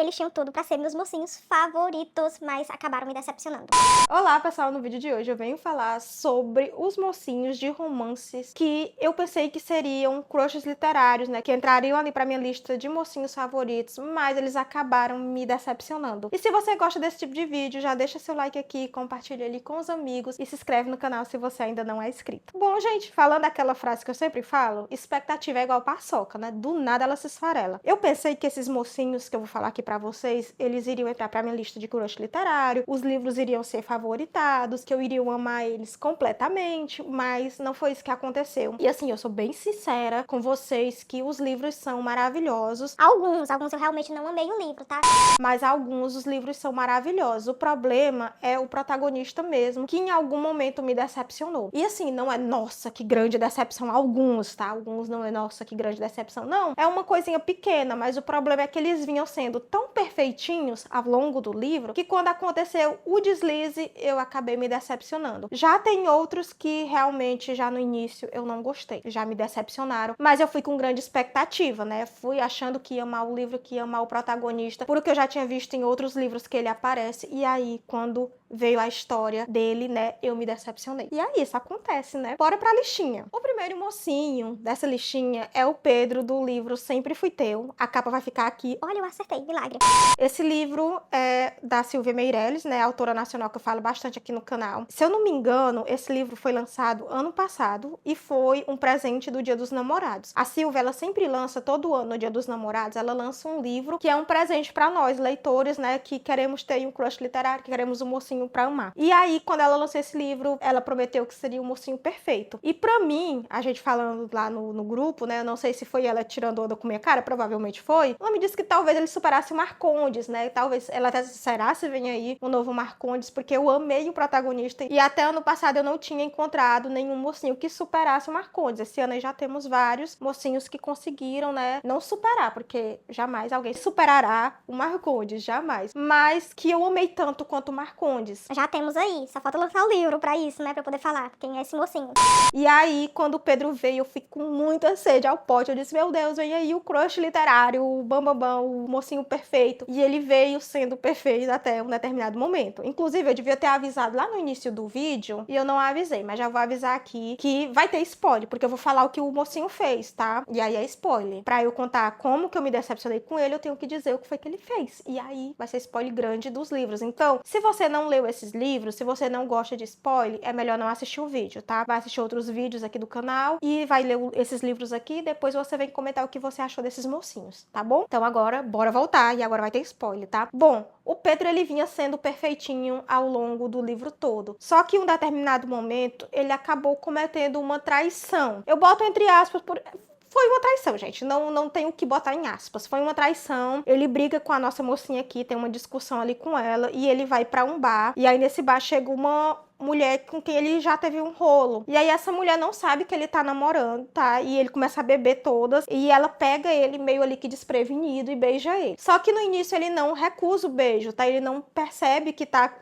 eles tinham tudo pra ser meus mocinhos favoritos, mas acabaram me decepcionando. Olá pessoal, no vídeo de hoje eu venho falar sobre os mocinhos de romances que eu pensei que seriam crushes literários, né, que entrariam ali pra minha lista de mocinhos favoritos, mas eles acabaram me decepcionando. E se você gosta desse tipo de vídeo, já deixa seu like aqui, compartilha ele com os amigos e se inscreve no canal se você ainda não é inscrito. Bom, gente, falando aquela frase que eu sempre falo, expectativa é igual paçoca, né, do nada ela se esfarela. Eu pensei que esses mocinhos que eu vou falar aqui pra vocês, eles iriam entrar pra minha lista de crush literário, os livros iriam ser favoritados, que eu iria amar eles completamente, mas não foi isso que aconteceu. E assim, eu sou bem sincera com vocês que os livros são maravilhosos. Alguns eu realmente não amei o livro, tá? Mas alguns os livros são maravilhosos. O problema é o protagonista mesmo, que em algum momento me decepcionou. E assim, não é nossa, que grande decepção. Alguns, tá? Alguns não é nossa, que grande decepção. Não, é uma coisinha pequena, mas o problema é que eles vinham sendo tão perfeitinhos ao longo do livro, que quando aconteceu o deslize, eu acabei me decepcionando. Já tem outros que realmente, já no início, eu não gostei. Já me decepcionaram, mas eu fui com grande expectativa, né? Fui achando que ia amar o livro, que ia amar o protagonista, porque eu já tinha visto em outros livros que ele aparece, e aí, quando veio a história dele, né, eu me decepcionei. E aí, isso acontece, né? Bora pra listinha. O primeiro mocinho dessa listinha é o Pedro, do livro Sempre Fui Teu. A capa vai ficar aqui. Olha, eu acertei, milagre. Esse livro é da Silvia Meirelles, né, autora nacional que eu falo bastante aqui no canal. Se eu não me engano, esse livro foi lançado ano passado e foi um presente do Dia dos Namorados. A Silvia, ela sempre lança, todo ano, no Dia dos Namorados, ela lança um livro que é um presente pra nós, leitores, né, que queremos ter um crush literário, que queremos um mocinho pra amar. E aí, quando ela lançou esse livro, ela prometeu que seria um mocinho perfeito. E pra mim, a gente falando lá no grupo, né, eu não sei se foi ela tirando onda com minha cara, provavelmente foi, ela me disse que talvez ele superasse o Marcondes, né, talvez ela até será se vem aí um novo Marcondes, porque eu amei o protagonista e até ano passado eu não tinha encontrado nenhum mocinho que superasse o Marcondes. Esse ano aí já temos vários mocinhos que conseguiram, né, não superar, porque jamais alguém superará o Marcondes, jamais, mas que eu amei tanto quanto o Marcondes. Já temos aí, só falta lançar o livro pra isso, né, pra eu poder falar quem é esse mocinho. E aí, quando o Pedro veio, eu fiquei com muita sede ao pote. Eu disse, meu Deus, vem aí o crush literário, o bambambam, o mocinho perfeito. E ele veio sendo perfeito até um determinado momento. Inclusive, eu devia ter avisado lá no início do vídeo, e eu não avisei, mas já vou avisar aqui que vai ter spoiler, porque eu vou falar o que o mocinho fez, tá? E aí é spoiler. Pra eu contar como que eu me decepcionei com ele, eu tenho que dizer o que foi que ele fez. E aí vai ser spoiler grande dos livros. Então, se você não leu esses livros, se você não gosta de spoiler, é melhor não assistir o vídeo, tá? Vai assistir outros vídeos aqui do canal e vai ler esses livros aqui, depois você vem comentar o que você achou desses mocinhos, tá bom? Então agora, bora voltar, e agora vai ter spoiler, tá? Bom, o Pedro, ele vinha sendo perfeitinho ao longo do livro todo. Só que em um determinado momento, ele acabou cometendo uma traição. Eu boto entre aspas por... Foi uma traição, gente. Não tem o que botar em aspas. Foi uma traição. Ele briga com a nossa mocinha aqui, tem uma discussão ali com ela, e ele vai pra um bar. E aí nesse bar chega uma mulher com quem ele já teve um rolo. E aí essa mulher não sabe que ele tá namorando, tá? E ele começa a beber todas. E ela pega ele meio ali que desprevenido e beija ele. Só que no início ele não recusa o beijo, tá? Ele não percebe que tá...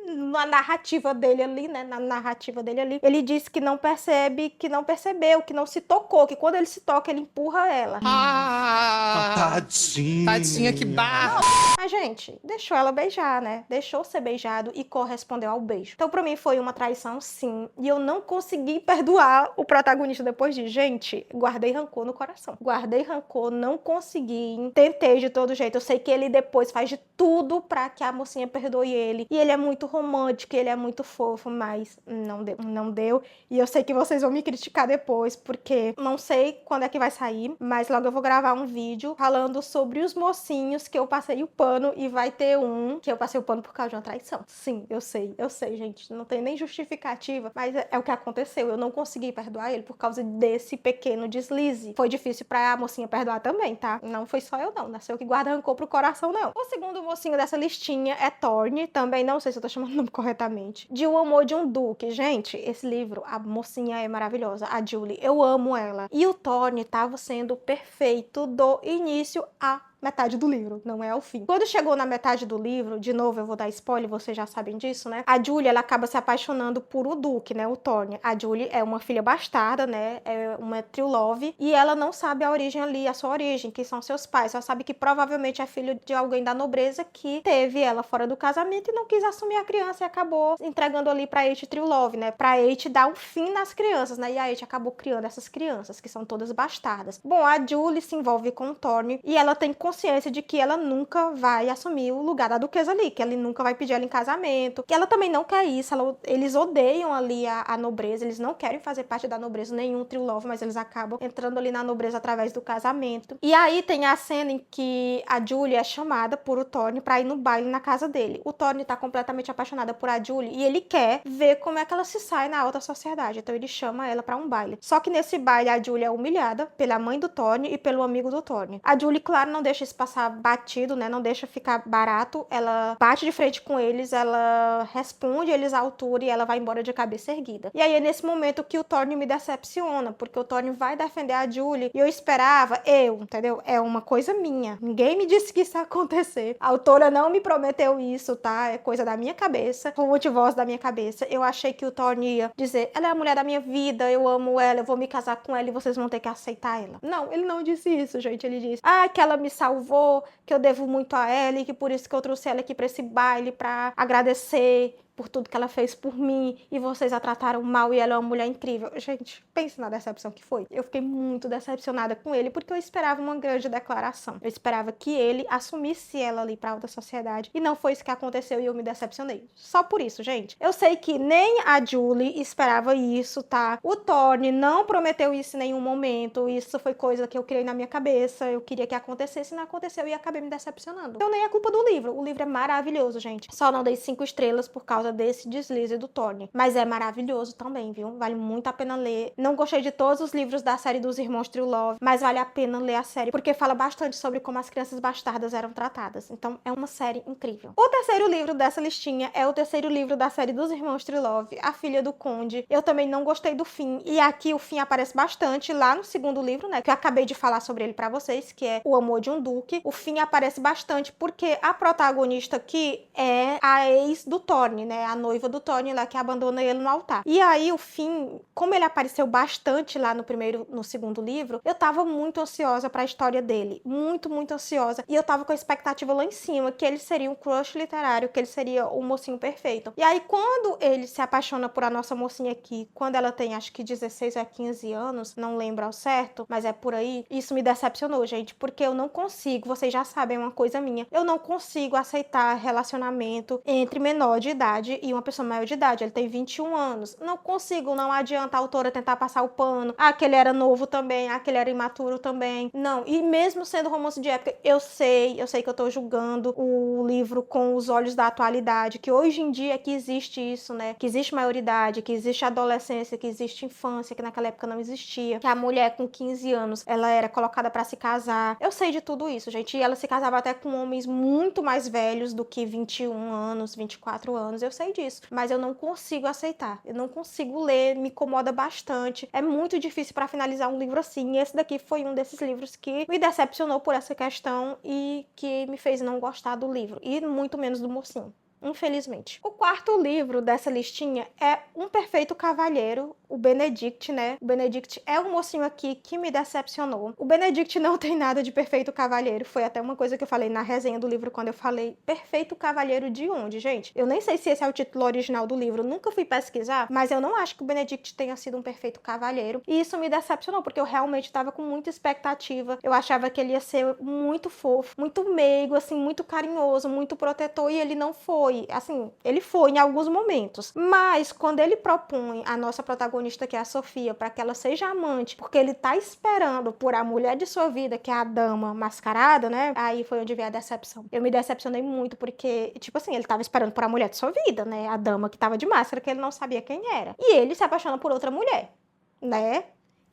na narrativa dele ali, né, na narrativa dele ali, ele disse que não percebe, que não percebeu, que não se tocou, que quando ele se toca, ele empurra ela. Tadinha. Tadinha, que barra. Mas, gente, deixou ela beijar, né? Deixou ser beijado e correspondeu ao beijo. Então, pra mim, foi uma traição, sim. E eu não consegui perdoar o protagonista depois de... Gente, guardei rancor no coração. Guardei rancor, não consegui. Tentei de todo jeito. Eu sei que ele depois faz de tudo pra que a mocinha perdoe ele. E ele é muito romântico, ele é muito fofo, mas não deu. Não deu. E eu sei que vocês vão me criticar depois, porque não sei quando é que vai sair, mas logo eu vou gravar um vídeo falando sobre os mocinhos que eu passei o pano, e vai ter um que eu passei o pano por causa de uma traição. Sim, eu sei, gente. Não tem nem justificativa, mas é o que aconteceu. Eu não consegui perdoar ele por causa desse pequeno deslize. Foi difícil pra mocinha perdoar também, tá? Não foi só eu, não. Nasceu que guarda rancor pro coração, não. O segundo mocinho dessa listinha é Thorne. Também não sei se eu tô chamando o nome corretamente. De O Amor de um Duque. Gente, esse livro, a mocinha é maravilhosa. A Julie, eu amo ela. E o Thorne tava sendo perfeito do início a metade do livro, não é ao fim. Quando chegou na metade do livro, de novo eu vou dar spoiler, vocês já sabem disso, né? A Julie, ela acaba se apaixonando por o Duque, né? O Thorne. A Julie é uma filha bastarda, né? É uma true love, e ela não sabe a origem ali, a sua origem, que são seus pais. Ela sabe que provavelmente é filho de alguém da nobreza que teve ela fora do casamento e não quis assumir a criança e acabou entregando ali pra Aite true love, né? Pra Aite dar um fim nas crianças, né? E a Aite acabou criando essas crianças, que são todas bastardas. Bom, a Julie se envolve com o Thorne e ela tem consciência de que ela nunca vai assumir o lugar da duquesa ali, que ele nunca vai pedir ela em casamento, que ela também não quer isso, eles odeiam ali a nobreza, eles não querem fazer parte da nobreza, nenhum true love, mas eles acabam entrando ali na nobreza através do casamento. E aí tem a cena em que a Julie é chamada por o Thorne pra ir no baile na casa dele. O Thorne tá completamente apaixonado por a Julie e ele quer ver como é que ela se sai na alta sociedade, então ele chama ela pra um baile. Só que nesse baile a Julie é humilhada pela mãe do Thorne e pelo amigo do Thorne. A Julie, claro, não deixa isso passar batido, né? Não deixa ficar barato. Ela bate de frente com eles, ela responde eles à altura e ela vai embora de cabeça erguida. E aí é nesse momento que o Thorne me decepciona, porque o Thorne vai defender a Julie e eu esperava, entendeu? É uma coisa minha. Ninguém me disse que isso ia acontecer. A autora não me prometeu isso, tá? É coisa da minha cabeça, fonte voz da minha cabeça. Eu achei que o Thorne ia dizer, ela é a mulher da minha vida, eu amo ela, eu vou me casar com ela e vocês vão ter que aceitar ela. Não, ele não disse isso, gente. Ele disse, que ela me salvou, que eu devo muito a ela e que por isso que eu trouxe ela aqui pra esse baile pra agradecer por tudo que ela fez por mim, e vocês a trataram mal e ela é uma mulher incrível. Gente, pense na decepção que foi. Eu fiquei muito decepcionada com ele, porque eu esperava uma grande declaração. Eu esperava que ele assumisse ela ali pra alta sociedade, e não foi isso que aconteceu e eu me decepcionei. Só por isso, gente. Eu sei que nem a Julie esperava isso, tá? O Thorne não prometeu isso em nenhum momento, isso foi coisa que eu criei na minha cabeça, eu queria que acontecesse, não aconteceu e acabei me decepcionando. Então nem é culpa do livro. O livro é maravilhoso, gente. Só não dei 5 estrelas por causa desse deslize do Thorne. Mas é maravilhoso também, viu? Vale muito a pena ler. Não gostei de todos os livros da série dos Irmãos True Love, mas vale a pena ler a série, porque fala bastante sobre como as crianças bastardas eram tratadas. Então é uma série incrível. O terceiro livro dessa listinha é o terceiro livro da série dos Irmãos True Love, A Filha do Conde. Eu também não gostei do fim, e aqui o fim aparece bastante lá no segundo livro, né? Que eu acabei de falar sobre ele pra vocês, que é O Amor de um Duque. O fim aparece bastante porque a protagonista aqui é a ex do Thorne, né? A noiva do Thorne lá que abandona ele no altar. E aí o fim, como ele apareceu bastante lá no segundo livro, eu tava muito ansiosa pra história dele. Muito, muito ansiosa. E eu tava com a expectativa lá em cima, que ele seria um crush literário, que ele seria o mocinho perfeito. E aí quando ele se apaixona por a nossa mocinha aqui, quando ela tem acho que 16 a 15 anos, não lembro ao certo, mas é por aí, isso me decepcionou, gente, porque eu não consigo, vocês já sabem uma coisa minha, eu não consigo aceitar relacionamento entre menor de idade e uma pessoa maior de idade. Ele tem 21 anos. Não consigo, não adianta a autora tentar passar o pano. Que ele era novo também, que ele era imaturo também. Não, e mesmo sendo romance de época, eu sei que eu tô julgando o livro com os olhos da atualidade, que hoje em dia é que existe isso, né? Que existe maioridade, que existe adolescência, que existe infância, que naquela época não existia. Que a mulher com 15 anos, ela era colocada pra se casar. Eu sei de tudo isso, gente. E ela se casava até com homens muito mais velhos do que 21 anos, 24 anos. Eu sei disso, mas eu não consigo aceitar. Eu não consigo ler, me incomoda bastante. É muito difícil pra finalizar um livro assim. E esse daqui foi um desses livros que me decepcionou por essa questão e que me fez não gostar do livro. E muito menos do mocinho. Infelizmente. O quarto livro dessa listinha é Um Perfeito Cavalheiro, o Benedict, né? O Benedict é um mocinho aqui que me decepcionou. O Benedict não tem nada de perfeito cavalheiro. Foi até uma coisa que eu falei na resenha do livro quando eu falei perfeito cavalheiro de onde, gente? Eu nem sei se esse é o título original do livro, nunca fui pesquisar, mas eu não acho que o Benedict tenha sido um perfeito cavalheiro. E isso me decepcionou, porque eu realmente estava com muita expectativa. Eu achava que ele ia ser muito fofo, muito meigo, assim, muito carinhoso, muito protetor, e ele não foi. Assim, ele foi em alguns momentos. Mas quando ele propõe a nossa protagonista, que é a Sofia, para que ela seja amante, porque ele tá esperando por a mulher de sua vida, que é a dama mascarada, né? Aí foi onde veio a decepção. Eu me decepcionei muito, porque, tipo assim, ele tava esperando por a mulher de sua vida, né? A dama que tava de máscara, que ele não sabia quem era. E ele se apaixona por outra mulher, né?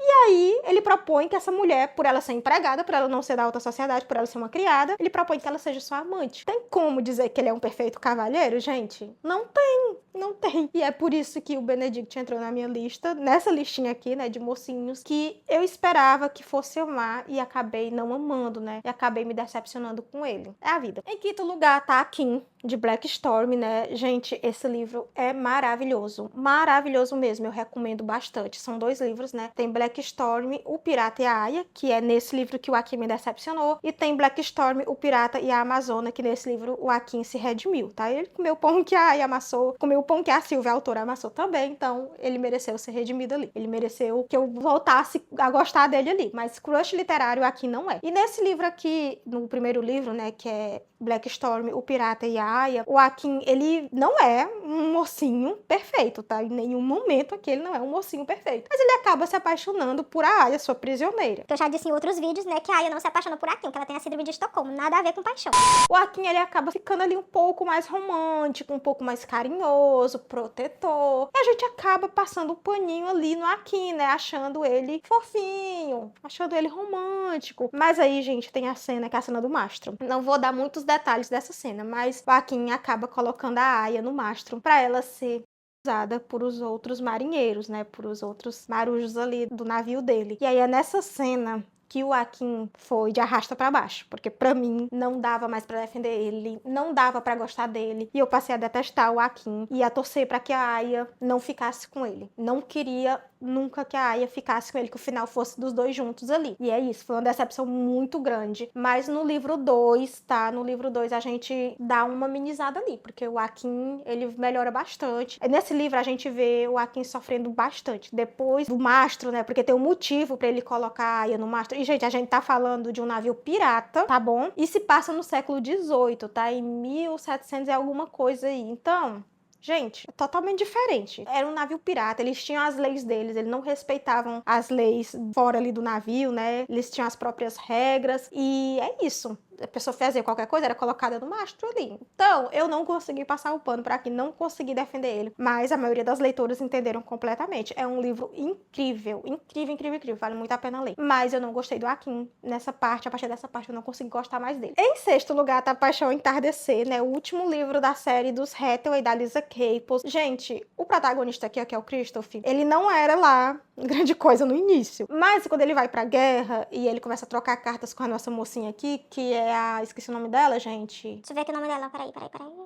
E aí, ele propõe que essa mulher, por ela ser empregada, por ela não ser da alta sociedade, por ela ser uma criada, ele propõe que ela seja sua amante. Tem como dizer que ele é um perfeito cavalheiro, gente? Não tem. Não tem. E é por isso que o Benedict entrou na minha lista, nessa listinha aqui, né, de mocinhos, que eu esperava que fosse amar e acabei não amando, né? E acabei me decepcionando com ele. É a vida. Em quinto lugar tá a Kim, de Black Storm, né? Gente, esse livro é maravilhoso. Maravilhoso mesmo, eu recomendo bastante. São 2 livros, né? Tem Black Storm, O Pirata e a Aia, que é nesse livro que o Akin me decepcionou. E tem Black Storm, O Pirata e a Amazona, que nesse livro o Akin se redimiu, tá? Ele comeu o pão que a Aia amassou, comeu o pão que a Silvia, a autora, amassou também. Então, ele mereceu ser redimido ali. Ele mereceu que eu voltasse a gostar dele ali. Mas crush literário aqui não é. E nesse livro aqui, no primeiro livro, né, que é Black Storm, O Pirata e a Aia, o Akin, ele não é um mocinho perfeito, tá? Em nenhum momento aqui ele não é um mocinho perfeito. Mas ele acaba se apaixonando por a Aia, sua prisioneira. Eu já disse em outros vídeos, né, que a Aya não se apaixona por Akin, que ela tem a síndrome de Estocolmo, nada a ver com paixão. O Akin, ele acaba ficando ali um pouco mais romântico, um pouco mais carinhoso, protetor. E a gente acaba passando um paninho ali no Akin, né? Achando ele fofinho, achando ele romântico. Mas aí, gente, tem a cena que é a cena do mastro. Não vou dar muitos detalhes dessa cena, mas o Akin acaba colocando a Aya no mastro pra ela ser usada por os outros marinheiros, né? Por os outros marujos ali do navio dele. E aí é nessa cena que o Akin foi de arrasta pra baixo, porque pra mim não dava mais pra defender ele, não dava pra gostar dele, e eu passei a detestar o Akin e a torcer pra que a Aya não ficasse com ele. Não queria nunca que a Aya ficasse com ele, que o final fosse dos 2 juntos ali. E é isso, foi uma decepção muito grande. Mas no livro 2, tá? No livro 2 a gente dá uma amenizada ali, porque o Akin, ele melhora bastante. Nesse livro a gente vê o Akin sofrendo bastante. Depois do mastro, né? Porque tem um motivo pra ele colocar a Aya no mastro. E, gente, a gente tá falando de um navio pirata, tá bom? E se passa no século XVIII, tá? Em 1700 e alguma coisa aí. Então, gente, é totalmente diferente. Era um navio pirata, eles tinham as leis deles, eles não respeitavam as leis fora ali do navio, né? Eles tinham as próprias regras e é isso. A pessoa fazia qualquer coisa, era colocada no mastro ali. Então, eu não consegui passar o pano para aqui, não consegui defender ele. Mas a maioria das leitoras entenderam completamente. É um livro incrível, incrível, incrível, incrível. Vale muito a pena ler. Mas eu não gostei do Akin nessa parte. A partir dessa parte, eu não consegui gostar mais dele. Em sexto lugar, tá Paixão Entardecer, né? O último livro da série dos Hathaway, da Lisa Caples. Gente, o protagonista aqui, que é o Christopher, ele não era lá grande coisa no início. Mas quando ele vai pra guerra e ele começa a trocar cartas com a nossa mocinha aqui, que é a... esqueci o nome dela, gente. Deixa eu ver aqui o nome dela, peraí.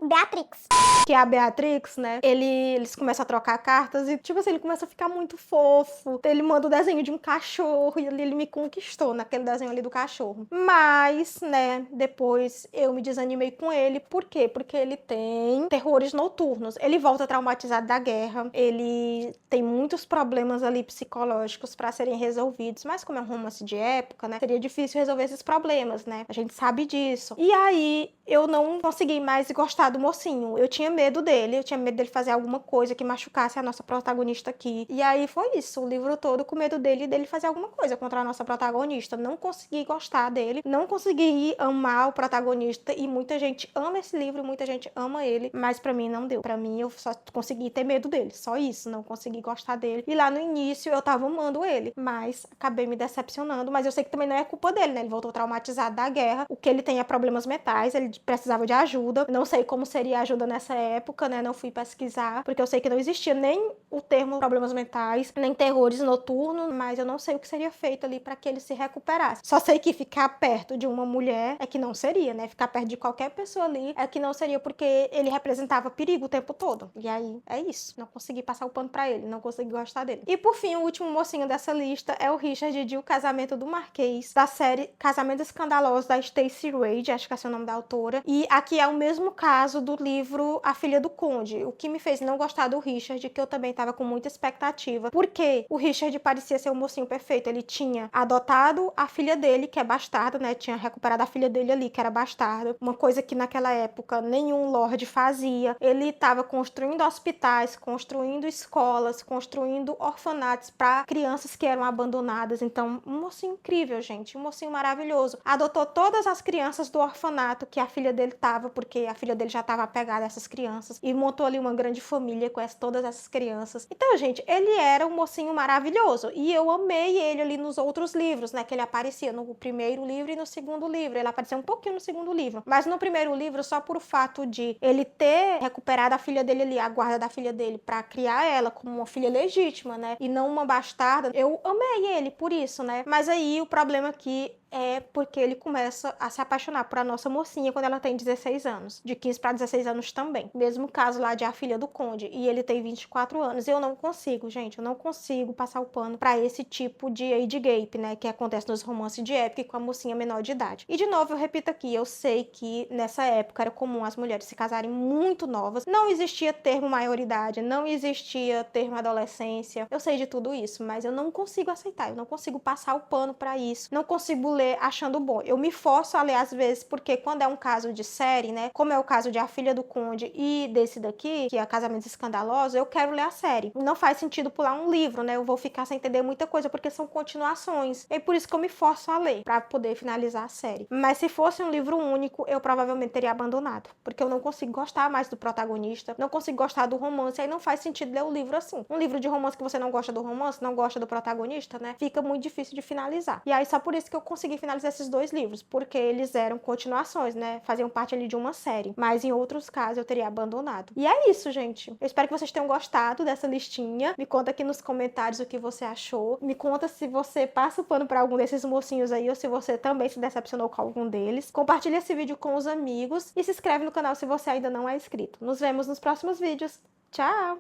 Beatrix. Que é a Beatrix, né? Eles começam a trocar cartas e, tipo assim, ele começa a ficar muito fofo. Ele manda o desenho de um cachorro e ele me conquistou naquele desenho ali do cachorro. Mas, né, depois eu me desanimei com ele. Por quê? Porque ele tem terrores noturnos. Ele volta traumatizado da guerra. Ele tem muitos problemas ali psicológicos pra serem resolvidos. Mas como é um romance de época, né, seria difícil resolver esses problemas, né? A gente sabe disso. E aí, eu não consegui mais gostar do mocinho. Eu tinha medo dele, eu tinha medo dele fazer alguma coisa que machucasse a nossa protagonista aqui. E aí foi isso, o livro todo com medo dele fazer alguma coisa contra a nossa protagonista. Não consegui gostar dele, não consegui amar o protagonista e muita gente ama esse livro, muita gente ama ele, mas pra mim não deu. Pra mim eu só consegui ter medo dele, só isso, não consegui gostar dele. E lá no início eu tava amando ele, mas acabei me decepcionando, mas eu sei que também não é culpa dele, né? Ele voltou traumatizado da guerra, o que ele tem é problemas mentais, ele precisava de ajuda. Não sei como seria a ajuda nessa época, né? Não fui pesquisar, porque eu sei que não existia nem o termo problemas mentais, nem terrores noturnos, mas eu não sei o que seria feito ali para que ele se recuperasse. Só sei que ficar perto de uma mulher é que não seria, né? Ficar perto de qualquer pessoa ali é que não seria, porque ele representava perigo o tempo todo. E aí, é isso. Não consegui passar o pano pra ele, não consegui gostar dele. E por fim, o último mocinho dessa lista é o Richard de O Casamento do Marquês, da série Casamento Escandaloso, da Stacey Rage, acho que é o nome da autora. E aqui é o mesmo caso do livro A Filha do Conde. O que me fez não gostar do Richard, que eu também tava com muita expectativa, porque o Richard parecia ser um mocinho perfeito. Ele tinha adotado a filha dele, que é bastarda, né? Tinha recuperado a filha dele ali, que era bastarda. Uma coisa que naquela época nenhum lord fazia. Ele tava construindo hospitais, construindo escolas, construindo orfanatos, resgates para crianças que eram abandonadas. Então, um mocinho incrível, gente, um mocinho maravilhoso. Adotou todas as crianças do orfanato que a filha dele tava, porque a filha dele já estava apegada a essas crianças, e montou ali uma grande família com todas essas crianças. Então, gente, ele era um mocinho maravilhoso, e eu amei ele ali nos outros livros, né, que ele aparecia no primeiro livro e no segundo livro. Ele apareceu um pouquinho no segundo livro, mas no primeiro livro, só por o fato de ele ter recuperado a filha dele ali, a guarda da filha dele, para criar ela como uma filha legítima, né, e não uma bastarda, eu amei ele por isso, né. Mas aí o problema aqui é porque ele começa a se apaixonar por a nossa mocinha quando ela tem 16 anos. De 15 para 16 anos também. Mesmo caso lá de A Filha do Conde. E ele tem 24 anos. Eu não consigo, gente. Eu não consigo passar o pano pra esse tipo de age gap, né? Que acontece nos romances de época com a mocinha menor de idade. E de novo, eu repito aqui. Eu sei que nessa época era comum as mulheres se casarem muito novas. Não existia termo maioridade. Não existia termo adolescência. Eu sei de tudo isso. Mas eu não consigo aceitar. Eu não consigo passar o pano pra isso. Não consigo ler achando bom. Eu me forço a ler às vezes, porque quando é um caso de série, né, como é o caso de A Filha do Conde e desse daqui, que é Casamentos Escandalosos, eu quero ler a série. Não faz sentido pular um livro, né, eu vou ficar sem entender muita coisa, porque são continuações. É por isso que eu me forço a ler, pra poder finalizar a série. Mas se fosse um livro único, eu provavelmente teria abandonado, porque eu não consigo gostar mais do protagonista, não consigo gostar do romance, aí não faz sentido ler o livro assim. Um livro de romance que você não gosta do romance, não gosta do protagonista, né, fica muito difícil de finalizar. E aí só por isso que eu consegui finalizar esses dois livros, porque eles eram continuações, né? Faziam parte ali de uma série. Mas em outros casos eu teria abandonado. E é isso, gente. Eu espero que vocês tenham gostado dessa listinha. Me conta aqui nos comentários o que você achou. Me conta se você passa o pano pra algum desses mocinhos aí, ou se você também se decepcionou com algum deles. Compartilha esse vídeo com os amigos e se inscreve no canal se você ainda não é inscrito. Nos vemos nos próximos vídeos. Tchau!